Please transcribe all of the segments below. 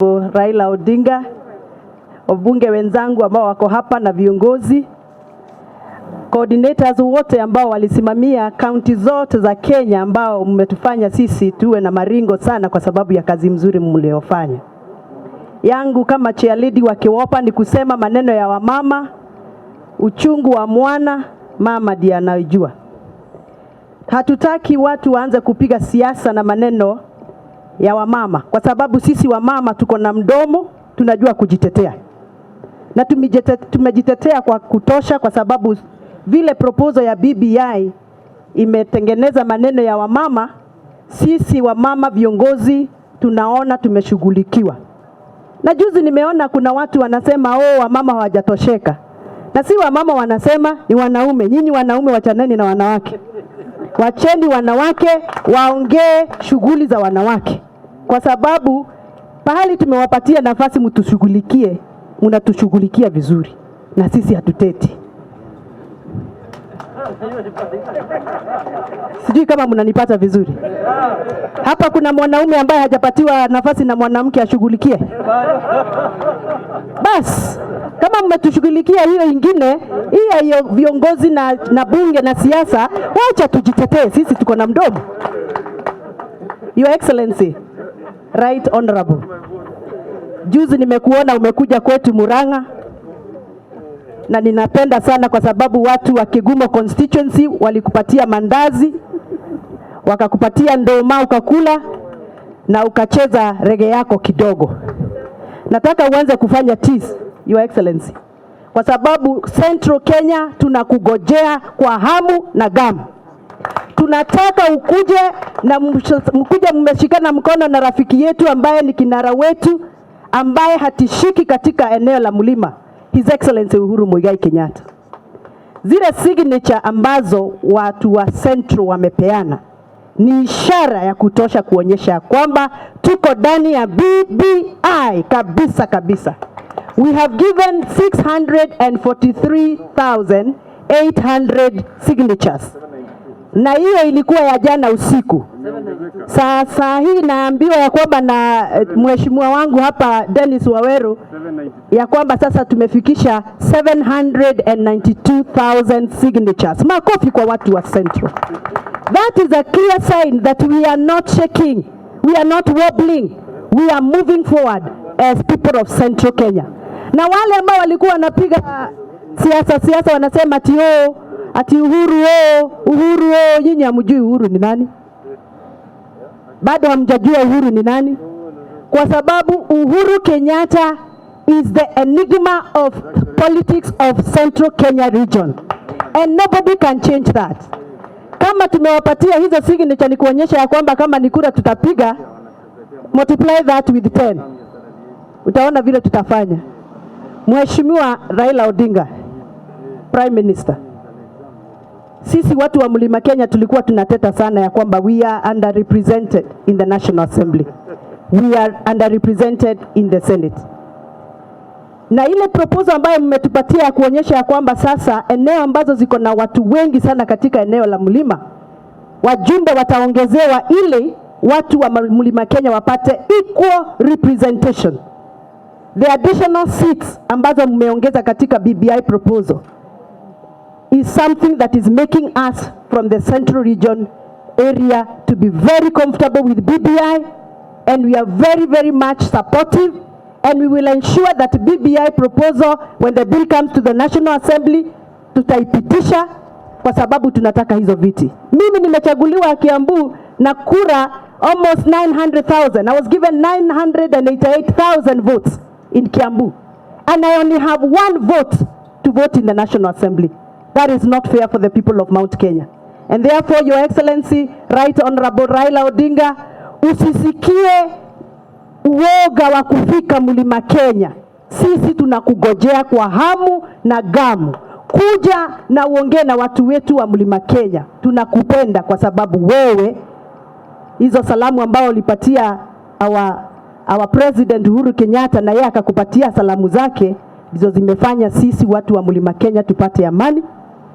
Raila Odinga, wabunge wenzangu ambao wako hapa na viongozi, coordinators wote ambao walisimamia kaunti zote za Kenya ambao mmetufanya sisi tuwe na maringo sana kwa sababu ya kazi mzuri mliofanya. Yangu kama chairlady wa Kiwopa ni kusema maneno ya wamama, uchungu wa mwana, mama ndiye anayejua. Hatutaki watu waanze kupiga siasa na maneno ya wamama, kwa sababu sisi wamama tuko na mdomo, tunajua kujitetea. Na tumejitetea kwa kutosha, kwa sababu vile proposal ya BBI imetengeneza maneno ya wamama, sisi wamama viongozi tunaona tumeshughulikiwa. Na juzi nimeona kuna watu wanasema wamama hawajatosheka. Na si wamama wanasema, ni wanaume. Nyinyi wanaume wachaneni na wanawake. Wacheni wanawake waongee shughuli za wanawake. Kwa sababu pahali tumewapatia nafasi mtushughulikie, mnatushughulikia vizuri. Na sisi hatuteti. Sijui kama mnanipata vizuri. Hapa kuna mwanaume ambaye hajapatiwa nafasi na mwanamke ashughulikie. Bas, kama mmetushughulikia hiyo ingine, hiyo viongozi na bunge na siasa, wacha tujitetee, sisi tuko na mdomo. Your Excellency, Right Honorable, juzi nimekuona umekuja kwetu Murang'a, na ninapenda sana kwa sababu watu wa Kigumo constituency walikupatia mandazi, wakakupatia ndoma ukakula, na ukacheza rege yako kidogo. Nataka uanze kufanya tease, Your Excellency, kwa sababu Central Kenya tunakugojea kwa hamu na gamu. Tunataka ukuje na mkuje mmeshikana mkono na rafiki yetu ambaye ni kinara wetu, ambaye hatishiki katika eneo la mlima, His Excellency Uhuru Muigai Kenyatta. Zile signature ambazo watu wa Central wamepeana ni ishara ya kutosha kuonyesha kwamba tuko ndani ya BBI kabisa kabisa. We have given 643,800 signatures. Na hiyo ilikuwa ya jana usiku. Sasa hii naambiwa ya kwamba na mheshimiwa wangu hapa Dennis Waweru ya kwamba sasa tumefikisha 792,000 signatures. Makofi kwa watu wa Central. That is a clear sign that we are not shaking, we are not wobbling, we are moving forward as people of Central Kenya. Na wale ambao walikuwa wanapiga siasa wanasema ati Uhuru nyinyi hamjui Uhuru ni nani? Bado hamjajua Uhuru ni nani? Kwa sababu Uhuru Kenyatta is the enigma of politics of Central Kenya region, and nobody can change that. Kama tumewapatia hizo signature ni kuonyesha ya kwamba kama ni kura tutapiga, multiply that with 10. Utaona vile tutafanya. Mheshimiwa Raila Odinga, Prime Minister, sisi watu wa Mlima Kenya tulikuwa tunateta sana ya kwamba we are underrepresented in the National Assembly. We are underrepresented in the Senate. Na ile proposal ambayo mmetupatia ya kuonyesha ya kwamba sasa eneo ambazo ziko na watu wengi sana katika eneo la mlima, wajumbe wataongezewa ili watu wa Mlima Kenya wapate equal representation. The additional seats ambazo mmeongeza katika BBI proposal is something that is making us from the Central Region area to be very comfortable with BBI, and we are very, very much supportive, and we will ensure that BBI proposal, when the bill comes to the National Assembly, tutaipitisha kwa sababu tunataka hizo viti. Mimi nimechaguliwa Kiambu na kura almost 900,000. I was given 988,000 votes in Kiambu, and I only have one vote to vote in the National Assembly. That is not fair for the people of Mount Kenya. And therefore, Your Excellency, Right Honorable Raila Odinga, usisikie uoga wa kufika Mlima Kenya. Sisi tunakugojea kwa hamu na gamu. Kuja na uongee na watu wetu wa Mlima Kenya. Tunakupenda kwa sababu wewe, hizo salamu ambao ulipatia our President Uhuru Kenyatta na yeye akakupatia salamu zake, hizo zimefanya sisi watu wa Mlima Kenya tupate amani.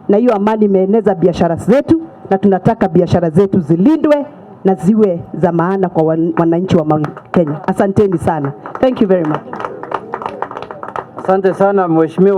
Na hiyo amani imeeneza biashara zetu, na tunataka biashara zetu zilindwe na ziwe za maana kwa wananchi wa Mount Kenya. Asanteni sana. Thank you very much. Asante sana mheshimiwa.